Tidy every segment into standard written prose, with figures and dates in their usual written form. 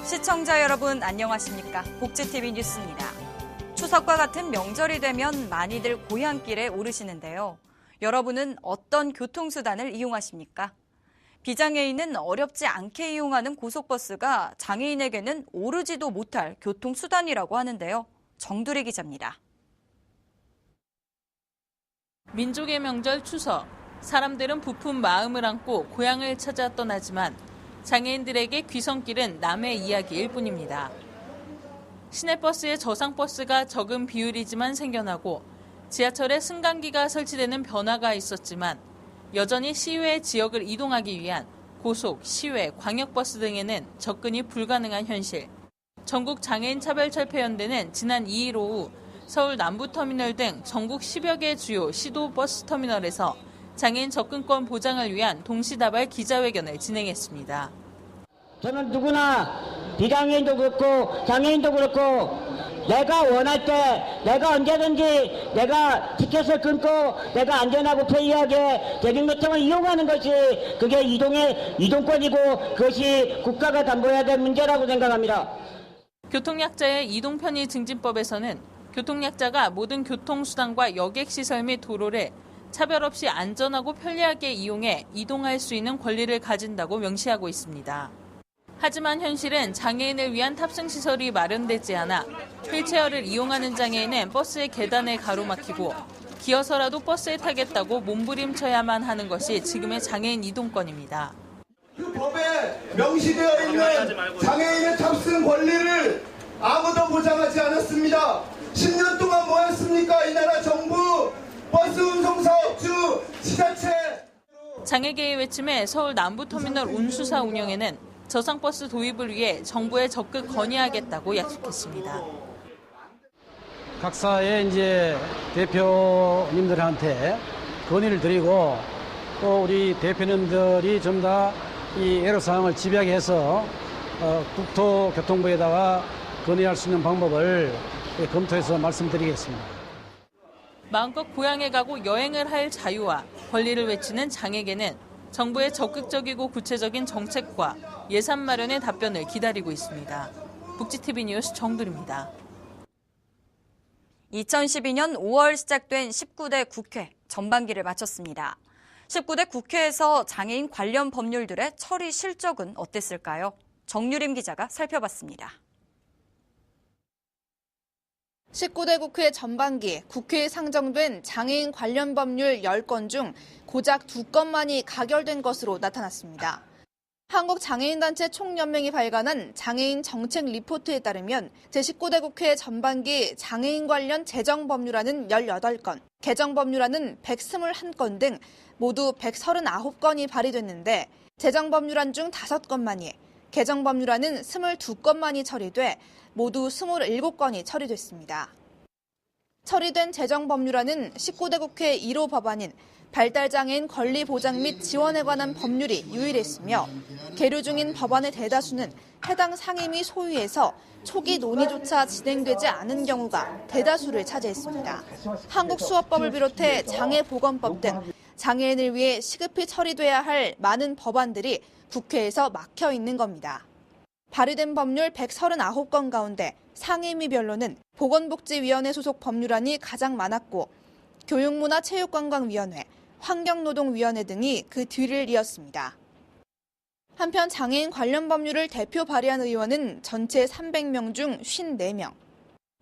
시청자 여러분 안녕하십니까? 복지TV 뉴스입니다. 추석과 같은 명절이 되면 많이들 고향길에 오르시는데요. 여러분은 어떤 교통수단을 이용하십니까? 비장애인은 어렵지 않게 이용하는 고속버스가 장애인에게는 오르지도 못할 교통수단이라고 하는데요. 정두리 기자입니다. 민족의 명절 추석, 사람들은 부푼 마음을 안고 고향을 찾아 떠나지만 장애인들에게 귀성길은 남의 이야기일 뿐입니다. 시내버스에 저상버스가 적은 비율이지만 생겨나고 지하철에 승강기가 설치되는 변화가 있었지만 여전히 시외 지역을 이동하기 위한 고속, 시외, 광역버스 등에는 접근이 불가능한 현실. 전국장애인차별철폐연대는 지난 2일 오후 서울 남부터미널 등 전국 10여 개 주요 시도버스 터미널에서 장애인 접근권 보장을 위한 동시다발 기자회견을 진행했습니다. 저는 누구나 비장애인도 그렇고 장애인도 그렇고 내가 원할 때 내가 언제든지 내가 티켓을 끊고 내가 안전하고 편리하게 대중교통을 이용하는 것이 그게 이동권이고 그것이 국가가 담보해야 될 문제라고 생각합니다. 교통약자의 이동편의 증진법에서는 교통약자가 모든 교통수단과 여객시설 및 도로를 차별 없이 안전하고 편리하게 이용해 이동할 수 있는 권리를 가진다고 명시하고 있습니다. 하지만 현실은 장애인을 위한 탑승시설이 마련되지 않아 휠체어를 이용하는 장애인은 버스의 계단에 가로막히고 기어서라도 버스에 타겠다고 몸부림쳐야만 하는 것이 지금의 장애인 이동권입니다. 그 법에 명시되어 있는 장애인의 탑승 권리를 아무도 보장하지 않았습니다. 10년 동안 뭐 했습니까? 이 나라 정부, 버스 운송사업주, 지자체. 장애계의 외침에 서울 남부터미널 운수사 운영에는 저상버스 도입을 위해 정부에 적극 건의하겠다고 약속했습니다. 각사의 이제 대표님들한테 건의를 드리고 또 우리 대표님들이 좀 더 이 애로사항을 집약해 해서 국토교통부에다가 건의할 수 있는 방법을 검토해서 말씀드리겠습니다. 마음껏 고향에 가고 여행을 할 자유와 권리를 외치는 장애계는 정부의 적극적이고 구체적인 정책과 예산 마련의 답변을 기다리고 있습니다. 복지TV 뉴스 정두리입니다. 2012년 5월 시작된 19대 국회 전반기를 마쳤습니다. 19대 국회에서 장애인 관련 법률들의 처리 실적은 어땠을까요? 정유림 기자가 살펴봤습니다. 19대 국회 전반기 국회에 상정된 장애인 관련 법률 10건 중 고작 2건만이 가결된 것으로 나타났습니다. 한국장애인단체 총연맹이 발간한 장애인 정책 리포트에 따르면 제19대 국회 전반기 장애인 관련 제정 법률안은 18건, 개정 법률안은 121건 등 모두 139건이 발의됐는데 제정 법률안 중 5건만이, 개정 법률안은 22건만이 처리돼 모두 27건이 처리됐습니다. 처리된 제정 법률안은 19대 국회 1호 법안인 발달장애인 권리 보장 및 지원에 관한 법률이 유일했으며 계류 중인 법안의 대다수는 해당 상임위 소위에서 초기 논의조차 진행되지 않은 경우가 대다수를 차지했습니다. 한국수업법을 비롯해 장애보건법 등 장애인을 위해 시급히 처리돼야 할 많은 법안들이 국회에서 막혀 있는 겁니다. 발의된 법률 139건 가운데 상임위별로는 보건복지위원회 소속 법률안이 가장 많았고 교육문화체육관광위원회, 환경노동위원회 등이 그 뒤를 이었습니다. 한편 장애인 관련 법률을 대표 발의한 의원은 전체 300명 중 54명.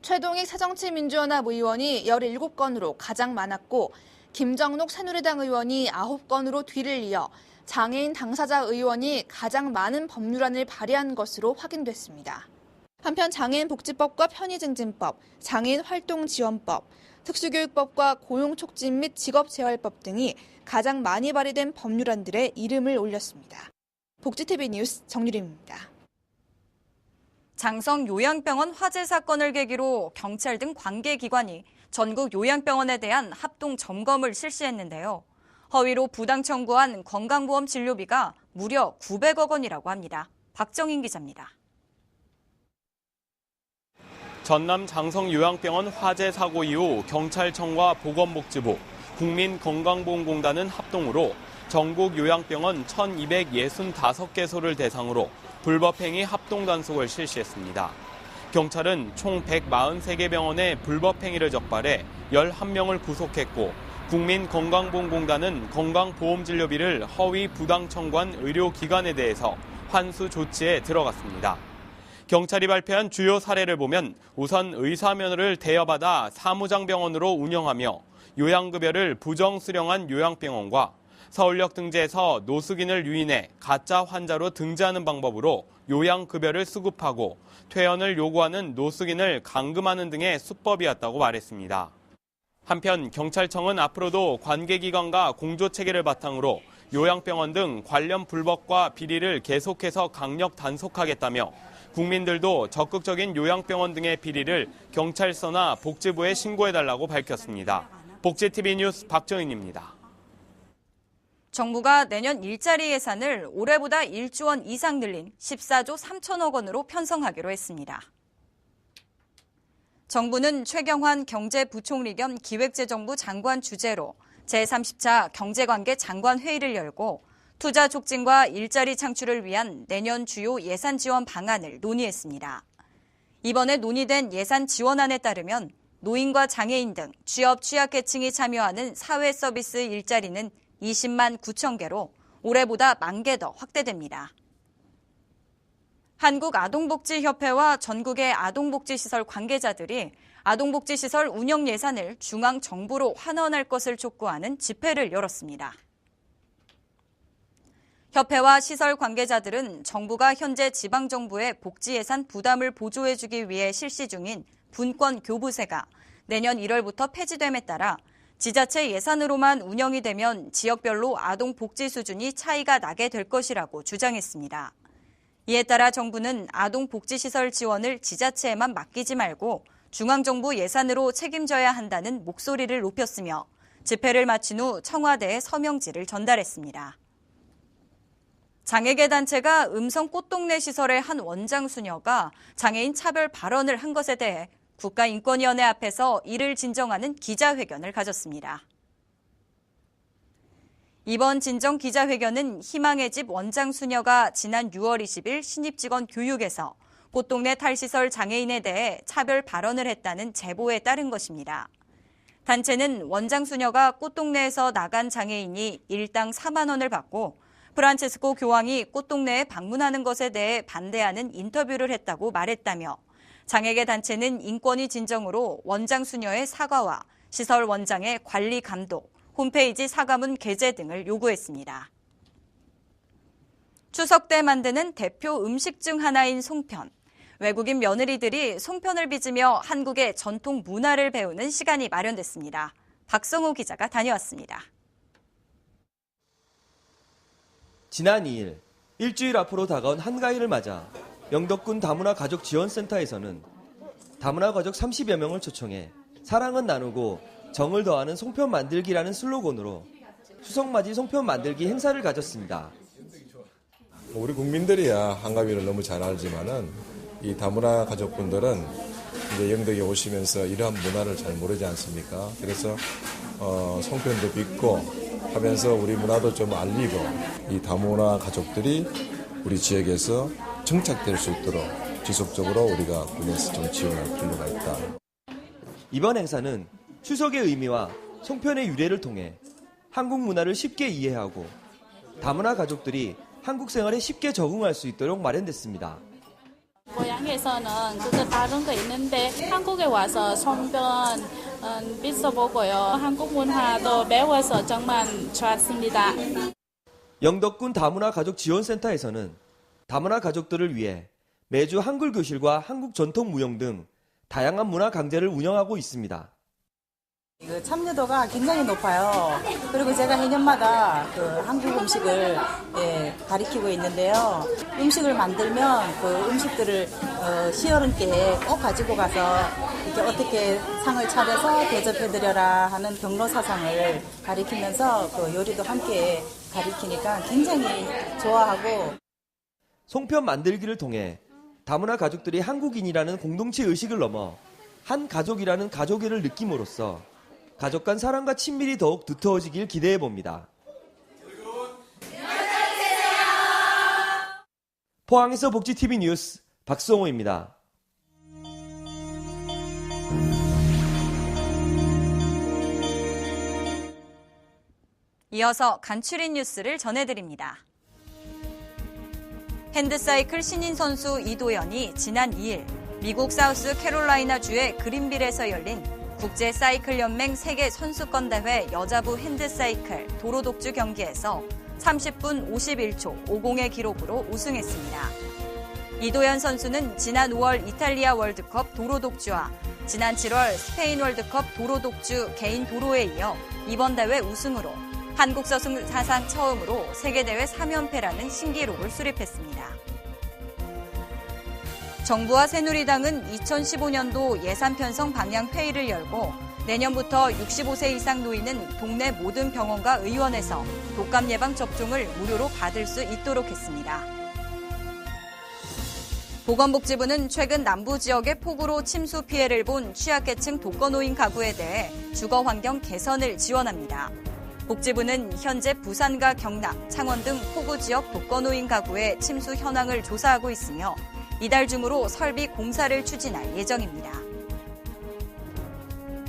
최동익 새정치민주연합 의원이 17건으로 가장 많았고 김정록 새누리당 의원이 9건으로 뒤를 이어 장애인 당사자 의원이 가장 많은 법률안을 발의한 것으로 확인됐습니다. 한편 장애인복지법과 편의증진법, 장애인활동지원법, 특수교육법과 고용촉진 및 직업재활법 등이 가장 많이 발의된 법률안들의 이름을 올렸습니다. 복지TV 뉴스 정유림입니다. 장성 요양병원 화재 사건을 계기로 경찰 등 관계기관이 전국 요양병원에 대한 합동 점검을 실시했는데요. 허위로 부당 청구한 건강보험 진료비가 무려 900억 원이라고 합니다. 박정인 기자입니다. 전남 장성요양병원 화재 사고 이후 경찰청과 보건복지부, 국민건강보험공단은 합동으로 전국 요양병원 1,265개소를 대상으로 불법행위 합동단속을 실시했습니다. 경찰은 총 143개 병원의 불법행위를 적발해 11명을 구속했고 국민건강보험공단은 건강보험진료비를 허위 부당 청구한 의료기관에 대해서 환수 조치에 들어갔습니다. 경찰이 발표한 주요 사례를 보면 우선 의사면허를 대여받아 사무장병원으로 운영하며 요양급여를 부정수령한 요양병원과 서울역 등재에서 노숙인을 유인해 가짜 환자로 등재하는 방법으로 요양급여를 수급하고 퇴원을 요구하는 노숙인을 감금하는 등의 수법이었다고 말했습니다. 한편 경찰청은 앞으로도 관계기관과 공조체계를 바탕으로 요양병원 등 관련 불법과 비리를 계속해서 강력 단속하겠다며 국민들도 적극적인 요양병원 등의 비리를 경찰서나 복지부에 신고해달라고 밝혔습니다. 복지TV 뉴스 박정인입니다. 정부가 내년 일자리 예산을 올해보다 1조 원 이상 늘린 14조 3천억 원으로 편성하기로 했습니다. 정부는 최경환 경제부총리 겸 기획재정부 장관 주재로 제30차 경제관계 장관회의를 열고 투자 촉진과 일자리 창출을 위한 내년 주요 예산 지원 방안을 논의했습니다. 이번에 논의된 예산 지원안에 따르면 노인과 장애인 등 취업 취약계층이 참여하는 사회 서비스 일자리는 20만 9천 개로 올해보다 1만 개 더 확대됩니다. 한국아동복지협회와 전국의 아동복지시설 관계자들이 아동복지시설 운영 예산을 중앙정부로 환원할 것을 촉구하는 집회를 열었습니다. 협회와 시설 관계자들은 정부가 현재 지방정부의 복지예산 부담을 보조해주기 위해 실시 중인 분권 교부세가 내년 1월부터 폐지됨에 따라 지자체 예산으로만 운영이 되면 지역별로 아동 복지 수준이 차이가 나게 될 것이라고 주장했습니다. 이에 따라 정부는 아동 복지시설 지원을 지자체에만 맡기지 말고 중앙정부 예산으로 책임져야 한다는 목소리를 높였으며 집회를 마친 후 청와대에 서명지를 전달했습니다. 장애계 단체가 음성 꽃동네 시설의 한 원장 수녀가 장애인 차별 발언을 한 것에 대해 국가인권위원회 앞에서 이를 진정하는 기자회견을 가졌습니다. 이번 진정 기자회견은 희망의 집 원장 수녀가 지난 6월 20일 신입직원 교육에서 꽃동네 탈시설 장애인에 대해 차별 발언을 했다는 제보에 따른 것입니다. 단체는 원장 수녀가 꽃동네에서 나간 장애인이 일당 4만 원을 받고 프란체스코 교황이 꽃동네에 방문하는 것에 대해 반대하는 인터뷰를 했다고 말했다며 장애계 단체는 인권위 진정으로 원장 수녀의 사과와 시설 원장의 관리 감독, 홈페이지 사과문 게재 등을 요구했습니다. 추석 때 만드는 대표 음식 중 하나인 송편. 외국인 며느리들이 송편을 빚으며 한국의 전통 문화를 배우는 시간이 마련됐습니다. 박성호 기자가 다녀왔습니다. 지난 2일, 일주일 앞으로 다가온 한가위를 맞아 영덕군 다문화 가족 지원센터에서는 다문화 가족 30여 명을 초청해 사랑은 나누고 정을 더하는 송편 만들기라는 슬로건으로 추석맞이 송편 만들기 행사를 가졌습니다. 우리 국민들이야 한가위를 너무 잘 알지만은 이 다문화 가족분들은 이제 영덕에 오시면서 이러한 문화를 잘 모르지 않습니까? 그래서 송편도 빚고 하면서 우리 문화도 좀 알리고 이 다문화 가족들이 우리 지역에서 정착될 수 있도록 지속적으로 우리가 군에서 좀 지원할 필요가 있다. 이번 행사는 추석의 의미와 송편의 유래를 통해 한국 문화를 쉽게 이해하고 다문화 가족들이 한국 생활에 쉽게 적응할 수 있도록 마련됐습니다. 고향에서는 그거 다른 거 있는데 한국에 와서 송편 빚어보고요. 한국 문화도 배워서 정말 좋았습니다. 영덕군 다문화 가족 지원센터에서는 다문화 가족들을 위해 매주 한글 교실과 한국 전통 무용 등 다양한 문화 강좌를 운영하고 있습니다. 참여도가 굉장히 높아요. 그리고 제가 해년마다 한국 음식을 가리키고 있는데요. 음식을 만들면 그 음식들을 시어른께 꼭 가지고 가서 이렇게 어떻게 상을 차려서 대접해드려라 하는 경로 사상을 가리키면서 그 요리도 함께 가리키니까 굉장히 좋아하고. 송편 만들기를 통해 다문화 가족들이 한국인이라는 공동체 의식을 넘어 한 가족이라는 가족애를 느낌으로써 가족 간 사랑과 친밀이 더욱 두터워지길 기대해 봅니다. 포항에서 복지TV 뉴스 박성호입니다. 이어서 간추린 뉴스를 전해드립니다. 핸드사이클 신인 선수 이도현이 지난 2일 미국 사우스캐롤라이나주의 그린빌에서 열린 국제사이클연맹 세계 선수권대회 여자부 핸드사이클 도로독주 경기에서 30분 51초 50의 기록으로 우승했습니다. 이도현 선수는 지난 5월 이탈리아 월드컵 도로독주와 지난 7월 스페인 월드컵 도로독주 개인 도로에 이어 이번 대회 우승으로 한국 서승 사상 처음으로 세계대회 3연패라는 신기록을 수립했습니다. 정부와 새누리당은 2015년도 예산 편성 방향 회의를 열고 내년부터 65세 이상 노인은 동네 모든 병원과 의원에서 독감 예방 접종을 무료로 받을 수 있도록 했습니다. 보건복지부는 최근 남부 지역의 폭우로 침수 피해를 본 취약계층 독거노인 가구에 대해 주거 환경 개선을 지원합니다. 복지부는 현재 부산과 경남, 창원 등 폭우 지역 독거노인 가구의 침수 현황을 조사하고 있으며 이달 중으로 설비 공사를 추진할 예정입니다.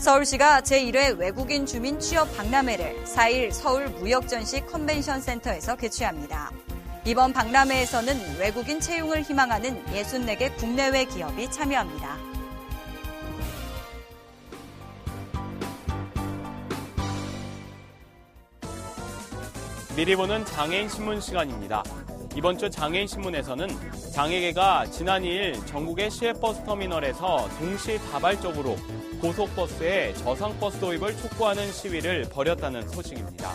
서울시가 제1회 외국인 주민 취업 박람회를 4일 서울 무역전시 컨벤션 센터에서 개최합니다. 이번 박람회에서는 외국인 채용을 희망하는 64개 국내외 기업이 참여합니다. 미리 보는 장애인 신문 시간입니다. 이번 주 장애인 신문에서는 장애계가 지난 2일 전국의 시외버스 터미널에서 동시다발적으로 고속버스에 저상버스 도입을 촉구하는 시위를 벌였다는 소식입니다.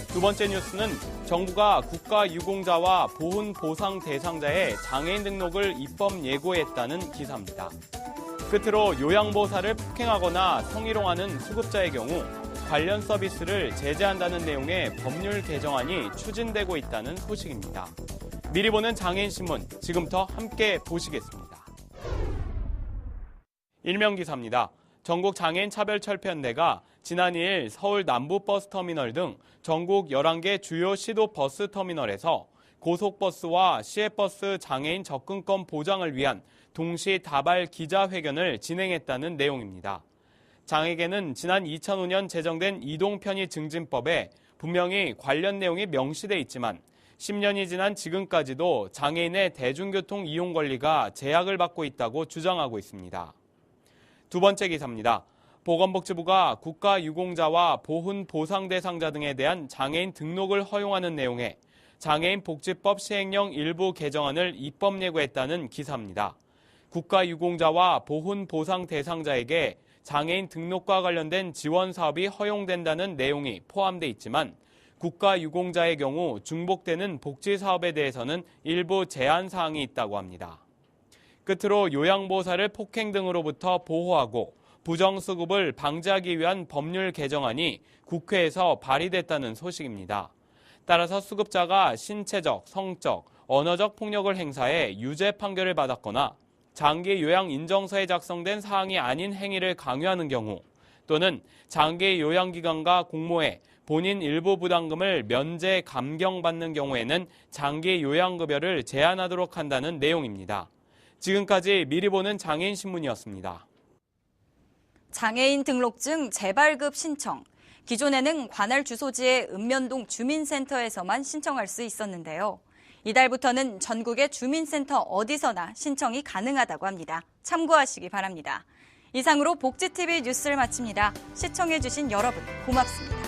두 번째 뉴스는 정부가 국가유공자와 보훈보상 대상자의 장애인 등록을 입법 예고했다는 기사입니다. 끝으로 요양보호사를 폭행하거나 성희롱하는 수급자의 경우 관련 서비스를 제재한다는 내용의 법률 개정안이 추진되고 있다는 소식입니다. 미리 보는 장애인 신문, 지금부터 함께 보시겠습니다. 일명기사입니다. 전국 장애인 차별철폐연대가 지난 2일 서울 남부버스터미널 등 전국 11개 주요 시도 버스터미널에서 고속버스와 시외버스 장애인 접근권 보장을 위한 동시다발 기자회견을 진행했다는 내용입니다. 장애계는 지난 2005년 제정된 이동편의 증진법에 분명히 관련 내용이 명시돼 있지만 10년이 지난 지금까지도 장애인의 대중교통 이용 권리가 제약을 받고 있다고 주장하고 있습니다. 두 번째 기사입니다. 보건복지부가 국가유공자와 보훈보상 대상자 등에 대한 장애인 등록을 허용하는 내용의 장애인 복지법 시행령 일부 개정안을 입법 예고했다는 기사입니다. 국가유공자와 보훈보상 대상자에게 장애인 등록과 관련된 지원 사업이 허용된다는 내용이 포함돼 있지만 국가유공자의 경우 중복되는 복지 사업에 대해서는 일부 제한 사항이 있다고 합니다. 끝으로 요양보호사를 폭행 등으로부터 보호하고 부정수급을 방지하기 위한 법률 개정안이 국회에서 발의됐다는 소식입니다. 따라서 수급자가 신체적, 성적, 언어적 폭력을 행사해 유죄 판결을 받았거나 장기 요양 인정서에 작성된 사항이 아닌 행위를 강요하는 경우 또는 장기 요양기관과 공모해 본인 일부 부담금을 면제 감경받는 경우에는 장기 요양급여를 제한하도록 한다는 내용입니다. 지금까지 미리 보는 장애인 신문이었습니다. 장애인 등록증 재발급 신청. 기존에는 관할 주소지의 읍면동 주민센터에서만 신청할 수 있었는데요. 이달부터는 전국의 주민센터 어디서나 신청이 가능하다고 합니다. 참고하시기 바랍니다. 이상으로 복지TV 뉴스를 마칩니다. 시청해주신 여러분 고맙습니다.